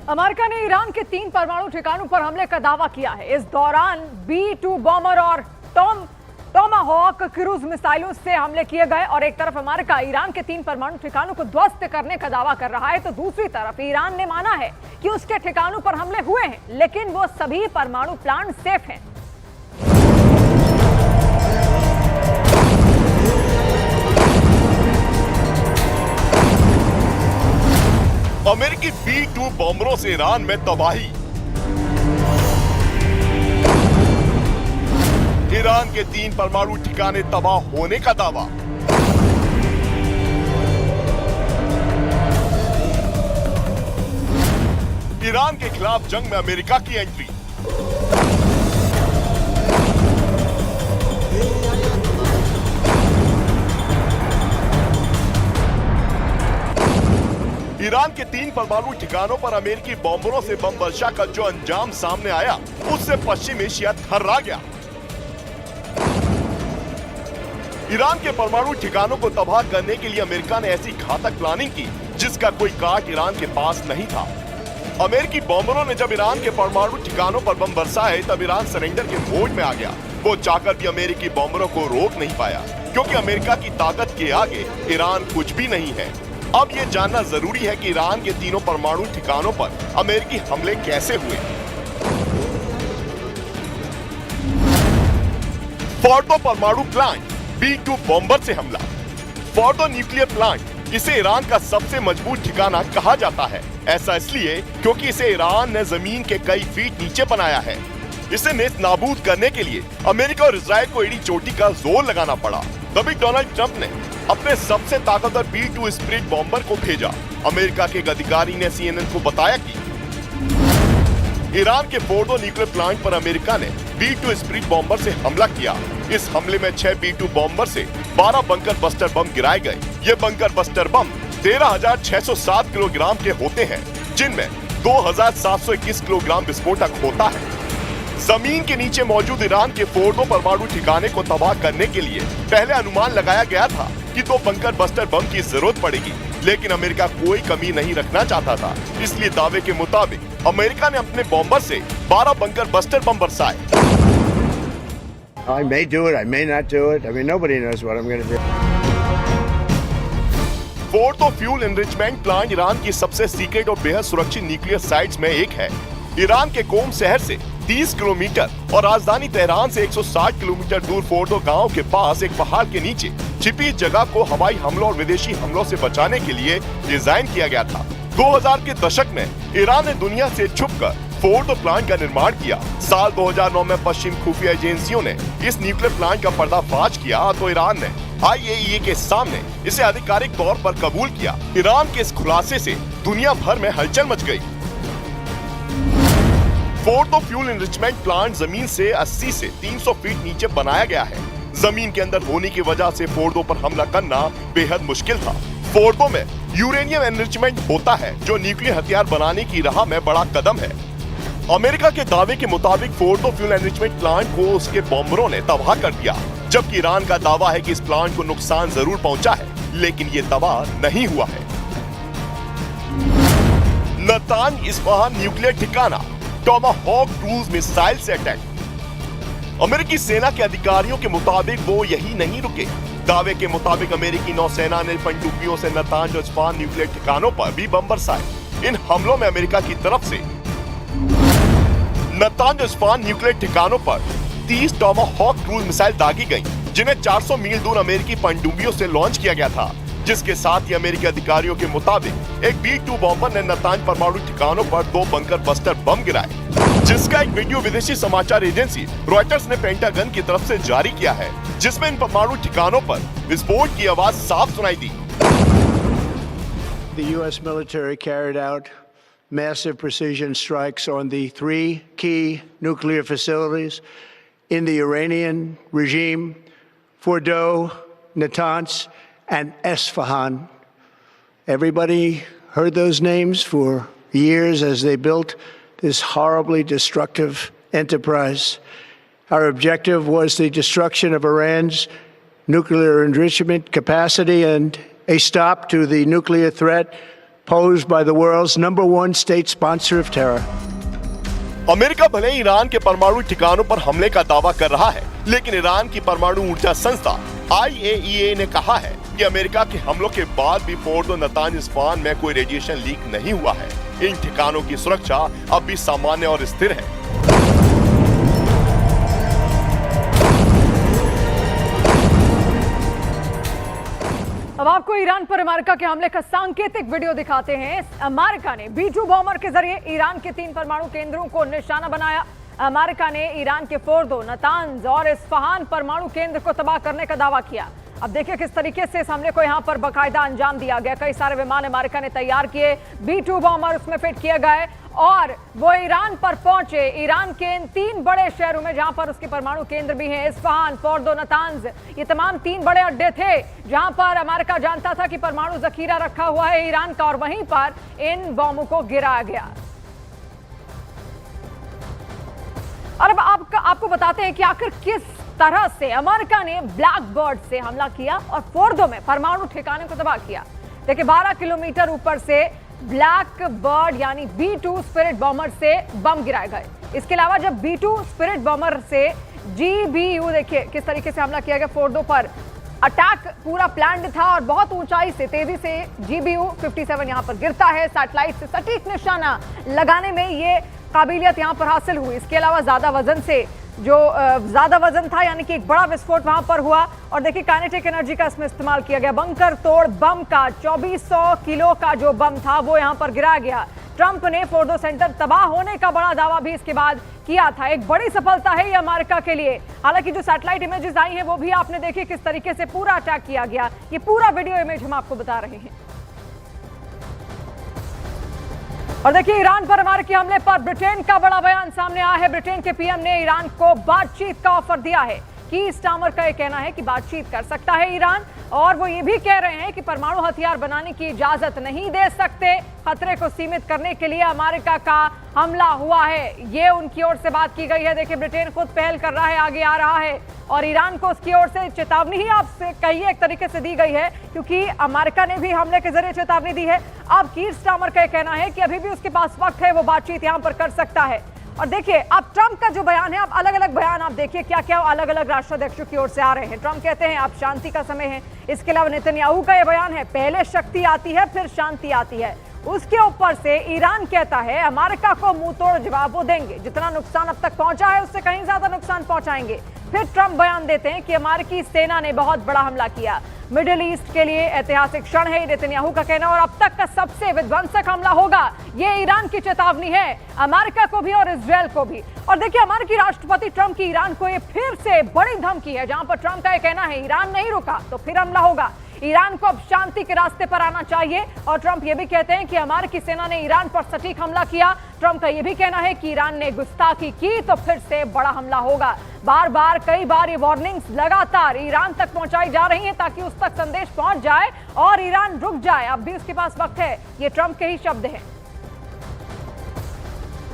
America ने Iran के 3 परमाणु ठिकानों पर हमले का दावा किया है। इस दौरान B-2 बॉम्बर और टोमाहॉक क्रूज मिसाइलों से हमले किए गए और एक तरफ अमेरिका ईरान के 3 परमाणु ठिकानों को ध्वस्त करने का दावा कर रहा है, तो दूसरी तरफ ईरान ने माना है कि उसके ठिकानों पर हमले हुए हैं, लेकिन वो सभी परमाणु प्लांट सेफ हैं। अमेरिकी B-2 बॉम्बरों से ईरान में तबाही। ईरान के 3 परमाणु ठिकाने तबाह होने का दावा। ईरान के खिलाफ जंग में अमेरिका की एंट्री। ईरान के 3 परमाणु ठिकानों पर अमेरिकी बॉम्बरों से बम वर्षा का जो अंजाम सामने आया, उससे पश्चिम एशिया थर्रा गया। ईरान के परमाणु ठिकानों को तबाह करने के लिए अमेरिका ने ऐसी घातक प्लानिंग की जिसका कोई काट ईरान के पास नहीं था। अमेरिकी बॉम्बरों ने जब ईरान के परमाणु ठिकानों पर बम बरसाए, तब ईरान सरेंडर के मोड में आ गया। वो चाहकर भी अमेरिकी बॉम्बरों को रोक नहीं पाया, क्योंकि अमेरिका की ताकत के आगे ईरान कुछ भी नहीं है। अब ये जानना जरूरी है कि ईरान के तीनों परमाणु ठिकानों पर अमेरिकी हमले कैसे हुए। फोर्डो परमाणु प्लांट, B-2 बॉम्बर से हमला। फोर्डो न्यूक्लियर प्लांट, इसे ईरान का सबसे मजबूत ठिकाना कहा जाता है। ऐसा इसलिए क्योंकि इसे ईरान ने जमीन के कई फीट नीचे बनाया है। इसे नेस्त नाबूद करने के लिए अमेरिका और इजराइल को एड़ी चोटी का जोर लगाना पड़ा। तभी डोनाल्ड ट्रंप ने अपने सबसे ताकतवर B-2 स्पिरिट बॉम्बर को भेजा। अमेरिका के एक अधिकारी ने CNN को बताया कि ईरान के फोर्डो न्यूक्लियर प्लांट पर अमेरिका ने B-2 स्पिरिट बॉम्बर से हमला किया। इस हमले में 6 B-2 बॉम्बर से 12 बंकर बस्टर बम गिराए गए। ये बंकर बस्टर बम 13,607 किलोग्राम के होते हैं, जिनमें 2,721 किलोग्राम विस्फोटक होता है। जमीन के नीचे मौजूद ईरान के फोर्डो परमाणु ठिकाने को तबाह करने के लिए पहले अनुमान लगाया गया था कि 2 बंकर बस्टर बम की जरूरत पड़ेगी, लेकिन अमेरिका कोई कमी नहीं रखना चाहता था। इसलिए दावे के मुताबिक अमेरिका ने अपने बॉम्बर से 12 बंकर बस्टर बम बरसाए। I may do it, I may not do it. I mean, nobody knows what I'm going to do. Fordow fuel enrichment plant Iran की सबसे सीक्रेट और बेहद सुरक्षित न्यूक्लियर साइट्स में एक है। ईरान के कोम शहर से 30 किलोमीटर और राजधानी तेहरान से 160 किलोमीटर दूर फोर्डो गांव के पास एक पहाड़ के नीचे छिपी जगह को हवाई हमलों और विदेशी हमलों से बचाने के लिए डिजाइन किया गया था। 2000 के दशक में ईरान ने दुनिया से छुपकर फोर्डो प्लांट का निर्माण किया। साल 2009 में पश्चिम खुफिया एजेंसियों ने इस न्यूक्लियर प्लांट का पर्दाफाश किया, तो ईरान ने IAEA के सामने इसे आधिकारिक तौर पर कबूल किया। ईरान के इस खुलासे से दुनिया भर में हलचल मच गई। फोर्डो फ्यूल एनरिचमेंट प्लांट जमीन से 80 से 300 फीट नीचे बनाया गया है। जमीन के अंदर होने की वजह से फोर्डो पर हमला करना बेहद मुश्किल था। फोर्डो में यूरेनियम एनरिचमेंट होता है, जो न्यूक्लियर हथियार बनाने की राह में बड़ा कदम है। अमेरिका के दावे के मुताबिक फोर्डो फ्यूल एनरिचमेंट प्लांट को उसके बॉम्बरों ने तबाह कर दिया, जबकि ईरान का दावा है कि इस प्लांट को नुकसान जरूर पहुंचा है, लेकिन ये तबाह नहीं हुआ है। नातांज इस्फहान न्यूक्लियर ठिकाना, टोमाहॉक क्रूज मिसाइल से अटैक। अमेरिकी सेना के अधिकारियों के मुताबिक वो यही नहीं रुके। दावे के मुताबिक अमेरिकी नौसेना ने पनडुब्बियों से नातांज और इस्फहान न्यूक्लियर ठिकानों पर भी बम बरसाए। इन हमलों में अमेरिका की तरफ से नातांज और इस्फहान न्यूक्लियर ठिकानों पर 30 टोमाहॉक क्रूज मिसाइल दागी गयी, जिन्हें 400 मील दूर अमेरिकी पनडुब्बियों से लॉन्च किया गया था। जिसके साथ ही अमेरिकी अधिकारियों के मुताबिक एक B-2 बॉम्बर ने नातांज परमाणु ठिकानों पर 2 बंकर बस्टर बम गिराए, जिसका एक वीडियो विदेशी समाचार एजेंसी रॉयटर्स ने पेंटागन की तरफ से जारी किया है, जिसमें इन परमाणु ठिकानों पर विस्फोट की आवाज साफ सुनाई दी। The U.S. military carried out massive precision strikes on the 3 key nuclear facilities in the Iranian regime: Fordo, Natanz, and Esfahan. Everybody heard those names for years as they built this horribly destructive enterprise. Our objective was the destruction of Iran's nuclear enrichment capacity and a stop to the nuclear threat posed by the world's #1 state sponsor of terror. America भले ही Iran के परमाणु ठिकानों पर हमले का दावा कर रहा है, लेकिन ईरान की परमाणु ऊर्जा संस्था IAEA ने कहा है कि अमेरिका के हमलों के बाद भी फोर्डो, नतांज, इस्फहान में कोई रेडिएशन लीक नहीं हुआ है। इन ठिकानों की सुरक्षा अब भी सामान्य और स्थिर है। अब आपको ईरान पर अमेरिका के हमले का सांकेतिक वीडियो दिखाते हैं। अमेरिका ने B-2 बॉम्बर के जरिए ईरान के 3 परमाणु केंद्रों को निशाना बनाया। अमेरिका ने ईरान के फोर्डो, नतांज और इस्फहान परमाणु केंद्र को तबाह करने का दावा किया। अब देखिए किस तरीके से इस हमले को यहां पर बाकायदा अंजाम दिया गया। कई सारे विमान अमेरिका ने तैयार किए, B-2 बॉम्बर उसमें फिट किए गए और वो ईरान पर पहुंचे। ईरान के इन 3 बड़े शहरों में जहां पर उसके परमाणु केंद्र भी हैं, इस्फहान, फोर्डो, नतांज, ये तमाम 3 बड़े अड्डे थे जहां पर अमेरिका जानता था कि परमाणु जखीरा रखा हुआ है ईरान का, और वहीं पर इन बॉम्बों को गिराया गया। और अब आपको बताते हैं कि आखिर किस तरह से अमेरिका ने ब्लैक बर्ड से हमला किया और फोर्डो में परमाणु ठिकाने को तबाह किया। देखिए 12 किलोमीटर ऊपर से ब्लैक बर्ड यानी B-2 स्पिरिट बॉम्बर से बम गिराए गए। इसके अलावा जब B-2 स्पिरिट बॉम्बर से GBU, देखिए किस तरीके से हमला किया गया फोर्डो पर। अटैक पूरा प्लान्ड था और बहुत ऊंचाई से तेजी से GBU 57 यहां पर गिरता है। सैटेलाइट से सटीक निशाना लगाने में ये काबिलियत यहां पर हासिल हुई। इसके अलावा ज्यादा वजन था, यानी कि एक बड़ा विस्फोट वहां पर हुआ। और देखिए काइनेटिक एनर्जी का इसमें इस्तेमाल किया गया। बंकर तोड़ बम का 2400 किलो का जो बम था वो यहां पर गिराया गया। ट्रंप ने फोर्डो सेंटर तबाह होने का बड़ा दावा भी इसके बाद किया था। एक बड़ी सफलता है ये अमेरिका के लिए। हालांकि जो सैटेलाइट इमेजेस आई हैं वो भी आपने देखी किस तरीके से पूरा अटैक किया गया। ये पूरा वीडियो इमेज हम आपको बता रहे हैं। और देखिए ईरान पर अमेरिकी हमले पर ब्रिटेन का बड़ा बयान सामने आया है। ब्रिटेन के पीएम ने ईरान को बातचीत का ऑफर दिया है। की स्टामर का यह कहना है कि बातचीत कर सकता है ईरान, और वो ये भी कह रहे हैं कि परमाणु हथियार बनाने की इजाजत नहीं दे सकते। खतरे को सीमित करने के लिए अमेरिका का हमला हुआ है, ये उनकी ओर से बात की गई है। देखिए ब्रिटेन खुद पहल कर रहा है, आगे आ रहा है, और ईरान को उसकी ओर से चेतावनी ही आपसे कहिए एक तरीके से दी गई है, क्योंकि अमेरिका ने भी हमले के जरिए चेतावनी दी है। अब कीर स्टामर का कहना है कि अभी भी उसके पास वक्त है, वो बातचीत यहां पर कर सकता है। और देखिए अब ट्रंप का जो बयान है, अब अलग अलग बयान आप देखिए क्या क्या अलग अलग राष्ट्राध्यक्षों की ओर से आ रहे हैं। ट्रंप कहते हैं अब शांति का समय है। इसके अलावा नेतन्याहू का यह बयान है पहले शक्ति आती है फिर शांति आती है। उसके ऊपर से ईरान कहता है अमेरिका को मुंह तोड़ जवाब वो देंगे, जितना नुकसान अब तक पहुंचा है उससे कहीं ज्यादा नुकसान पहुंचाएंगे। फिर ट्रंप बयान देते हैं कि अमेरिकी सेना ने बहुत बड़ा हमला किया, मिडिल ईस्ट के लिए ऐतिहासिक क्षण है, नेतन्याहू का कहना, और अब तक का सबसे विध्वंसक हमला होगा। ये ईरान की चेतावनी है अमेरिका को भी और इजरायल को भी। और देखिए अमेरिकी राष्ट्रपति ट्रंप की ईरान को ये फिर से बड़ी धमकी है, जहां पर ट्रंप का ये कहना है ईरान नहीं रुका तो फिर हमला होगा। ईरान को अब शांति के रास्ते पर आना चाहिए। और ट्रंप ये भी कहते हैं कि अमेरिकी सेना ने ईरान पर सटीक हमला किया। ट्रंप का ये भी कहना है कि ईरान ने गुस्ताखी की तो फिर से बड़ा हमला होगा। बार बार कई बार ये वार्निंग्स लगातार ईरान तक पहुंचाई जा रही हैं ताकि उस तक संदेश पहुंच जाए और ईरान रुक जाए। अब भी उसके पास वक्त है, ये ट्रंप के ही शब्द हैं।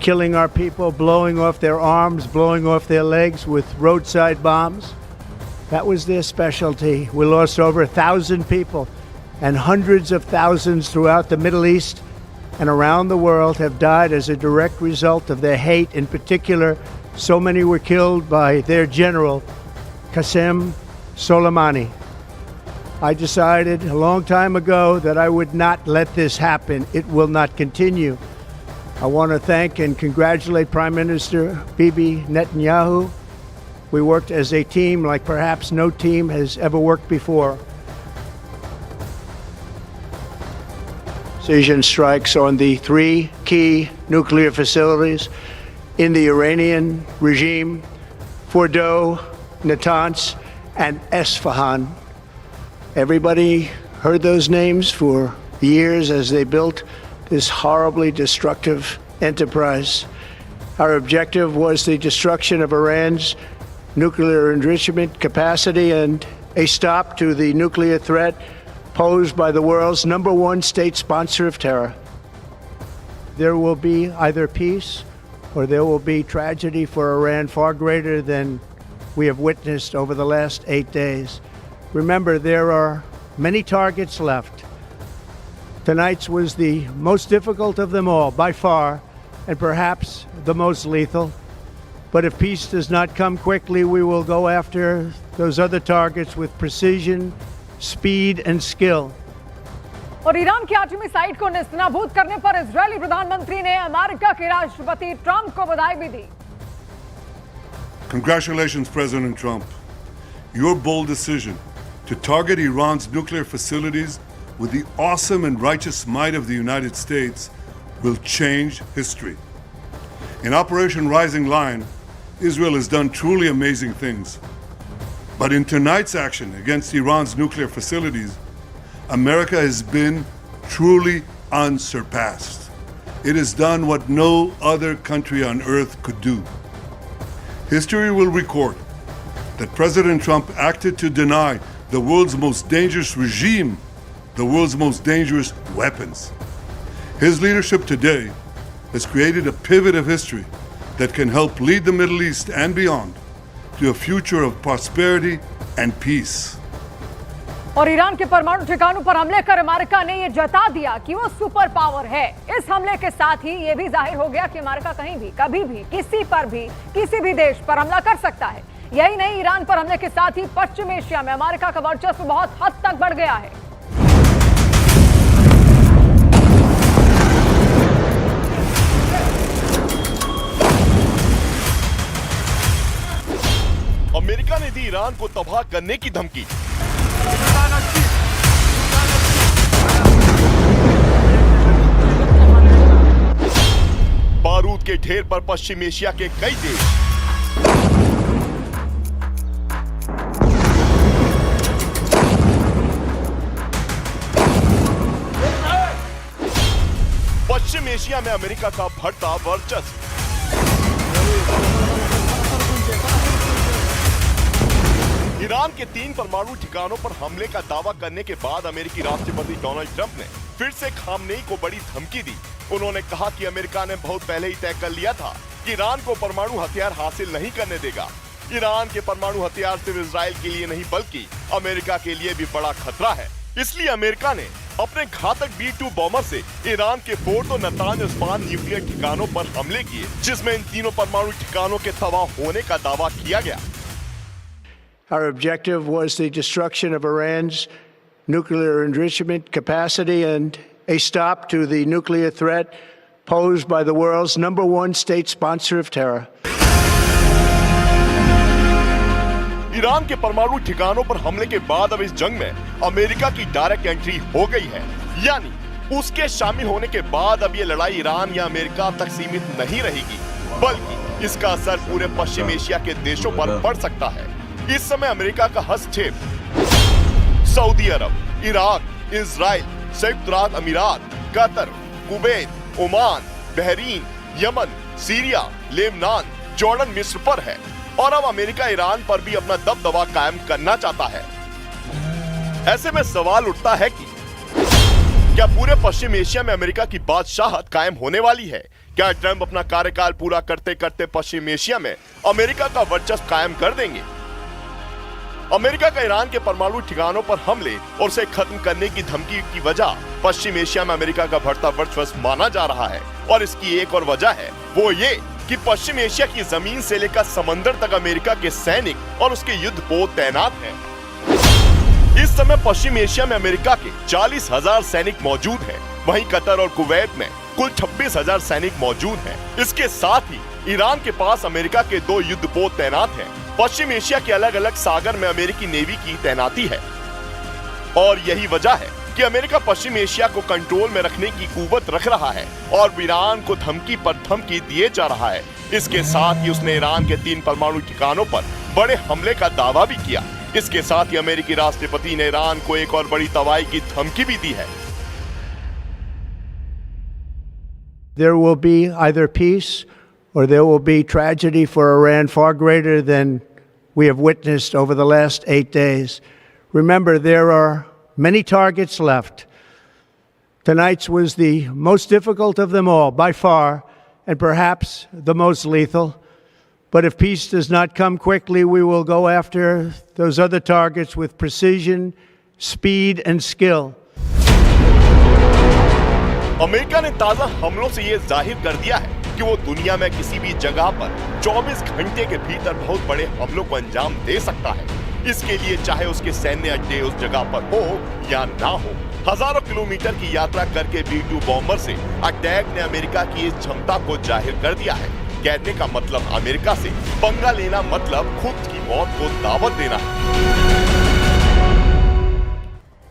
Killing our people, blowing off their arms, blowing off their legs with roadside bombs. That was their specialty. We lost over 1,000 people, and hundreds of thousands throughout the Middle East and around the world have died as a direct result of their hate. In particular, so many were killed by their general, Qasem Soleimani. I decided a long time ago that I would not let this happen. It will not continue. I want to thank and congratulate Prime Minister Bibi Netanyahu. We worked as a team like perhaps no team has ever worked before. Precision strikes on the 3 key nuclear facilities in the Iranian regime, Fordo, Natanz, and Esfahan. Everybody heard those names for years as they built this horribly destructive enterprise. Our objective was the destruction of Iran's nuclear enrichment capacity and a stop to the nuclear threat posed by the world's #1 state sponsor of terror. There will be either peace or there will be tragedy for Iran far greater than we have witnessed over the last 8 days. Remember, there are many targets left Tonight's was the most difficult of them all, by far, and perhaps the most lethal. But if peace does not come quickly, we will go after those other targets with precision, speed, and skill. और Iran की एटमी site को नेस्तनाबूद करने पर Israeli प्रधानमंत्री ने America के राष्ट्रपति Trump को बधाई भी दी। Congratulations, President Trump. Your bold decision to target Iran's nuclear facilities with the awesome and righteous might of the United States will change history. In Operation Rising Lion, Israel has done truly amazing things. But in tonight's action against Iran's nuclear facilities, America has been truly unsurpassed. It has done what no other country on earth could do. History will record that President Trump acted to deny the world's most dangerous regime the world's most dangerous weapons. His leadership today has created a pivot of history that can help lead the Middle East and beyond to a future of prosperity and peace. और Iran के परमाणु ठिकानों पर हमले कर America ने यह जता दिया कि वो सुपर पावर है। इस हमले के साथ ही यह भी जाहिर हो गया कि अमेरिका कहीं भी, कभी भी, किसी पर भी, किसी भी देश पर हमला कर सकता है। यही नहीं, ईरान पर हमले के साथ ही पश्चिम एशिया में अमेरिका का वर्चस्व बहुत हद तक बढ़ गया है। अमेरिका ने दी ईरान को तबाह करने की धमकी। बारूद के ढेर पर पश्चिम एशिया के कई देश। पश्चिम एशिया में अमेरिका का बढ़ता वर्चस्व। ईरान के 3 परमाणु ठिकानों पर हमले का दावा करने के बाद अमेरिकी राष्ट्रपति डोनाल्ड ट्रंप ने फिर से खामनेई को बड़ी धमकी दी। उन्होंने कहा कि अमेरिका ने बहुत पहले ही तय कर लिया था कि ईरान को परमाणु हथियार हासिल नहीं करने देगा। ईरान के परमाणु हथियार सिर्फ इजराइल के लिए नहीं बल्कि अमेरिका के लिए भी बड़ा खतरा है। इसलिए अमेरिका ने अपने घातक B-2 बॉम्बर से ईरान के फोर्ट और नतांज स्पान न्यूक्लियर ठिकानों पर हमले किए, जिसमें इन तीनों परमाणु ठिकानों के तबाह होने का दावा किया गया। Our objective was the destruction of Iran's nuclear enrichment capacity and a stop to the nuclear threat posed by the world's #1 state sponsor of terror. Iran के परमाणु ठिकानों पर हमले के बाद अब इस जंग में अमेरिका की डायरेक्ट एंट्री हो गई है, यानी उसके शामिल होने के बाद अब ये लड़ाई ईरान या अमेरिका तक सीमित नहीं रहेगी, बल्कि इसका असर पूरे पश्चिम एशिया के देशों पर पड़ सकता है। इस समय अमेरिका का हस्तक्षेप सऊदी अरब, इराक, इजराइल, संयुक्त अरब अमीरात, Qatar, Kuwait, Oman, Bahrain, Yemen, Syria, Lebanon, Jordan, मिस्र पर है और अब अमेरिका ईरान पर भी अपना दबदबा कायम करना चाहता है। ऐसे में सवाल उठता है कि क्या पूरे पश्चिम एशिया में अमेरिका की बादशाहत कायम होने वाली है? क्या ट्रंप अपना कार्यकाल पूरा करते करते पश्चिम एशिया में अमेरिका का वर्चस्व कायम कर देंगे? अमेरिका का ईरान के परमाणु ठिकानों पर हमले और उसे खत्म करने की धमकी की वजह पश्चिम एशिया में अमेरिका का बढ़ता वर्चस्व माना जा रहा है और इसकी एक और वजह है वो ये कि पश्चिम एशिया की जमीन से लेकर समंदर तक अमेरिका के सैनिक और उसके युद्धपोत तैनात हैं। इस समय पश्चिम एशिया में अमेरिका के 40,000 सैनिक मौजूद हैं, वहीं कतर और कुवैत में कुल 26,000 सैनिक मौजूद हैं। इसके साथ ही ईरान के पास अमेरिका के 2 युद्धपोत तैनात हैं। पश्चिम एशिया के अलग अलग सागर में अमेरिकी नेवी की तैनाती है और यही वजह है कि अमेरिका पश्चिम एशिया को कंट्रोल में रखने की कुव्वत रख रहा है और ईरान को धमकी पर धमकी दिए जा रहा है। इसके साथ ही उसने ईरान के 3 परमाणु ठिकानों पर बड़े हमले का दावा भी किया। इसके साथ ही अमेरिकी राष्ट्रपति ने ईरान को एक और बड़ी तबाही की धमकी भी दी है। There will be either peace or there will be tragedy for Iran far greater than we have witnessed over the last 8 days. Remember, there are many targets left. Tonight's was the most difficult of them all, by far, and perhaps the most lethal. But if peace does not come quickly, we will go after those other targets with precision, speed, and skill. America ने ताजा हमलों से ये जाहिर कर दिया है कि वो दुनिया में किसी भी जगह पर 24 घंटे के भीतर बहुत बड़े हमलों को अंजाम दे सकता है। इसके लिए चाहे उसके सैन्य अड्डे उस जगह पर हो या ना हो, हजारों किलोमीटर की यात्रा करके B-2 बॉम्बर से अटैक ने अमेरिका की इस क्षमता को जाहिर कर दिया है। कहने का मतलब अमेरिका से पंगा लेना मतलब खुद की मौत को दावत देना है।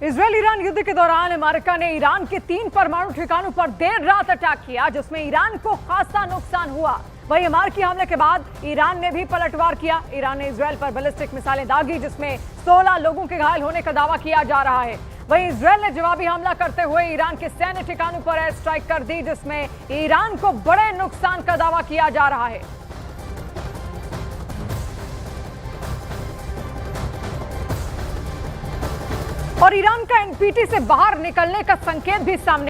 इजरायल ईरान युद्ध के दौरान अमेरिका ने ईरान के 3 परमाणु ठिकानों पर देर रात अटैक किया, जिसमें ईरान को खासा नुकसान हुआ। वहीं अमेरिकी हमले के बाद ईरान ने भी पलटवार किया। ईरान ने इजरायल पर बैलिस्टिक मिसाइलें दागी, जिसमें 16 लोगों के घायल होने का दावा किया जा रहा है। वहीं इजरायल ने जवाबी हमला करते हुए ईरान के सैन्य ठिकानों पर एयर स्ट्राइक कर दी, जिसमें ईरान को बड़े नुकसान का दावा किया जा रहा है। और ईरान का एनपीटी से बाहर निकलने का संकेत भी सामने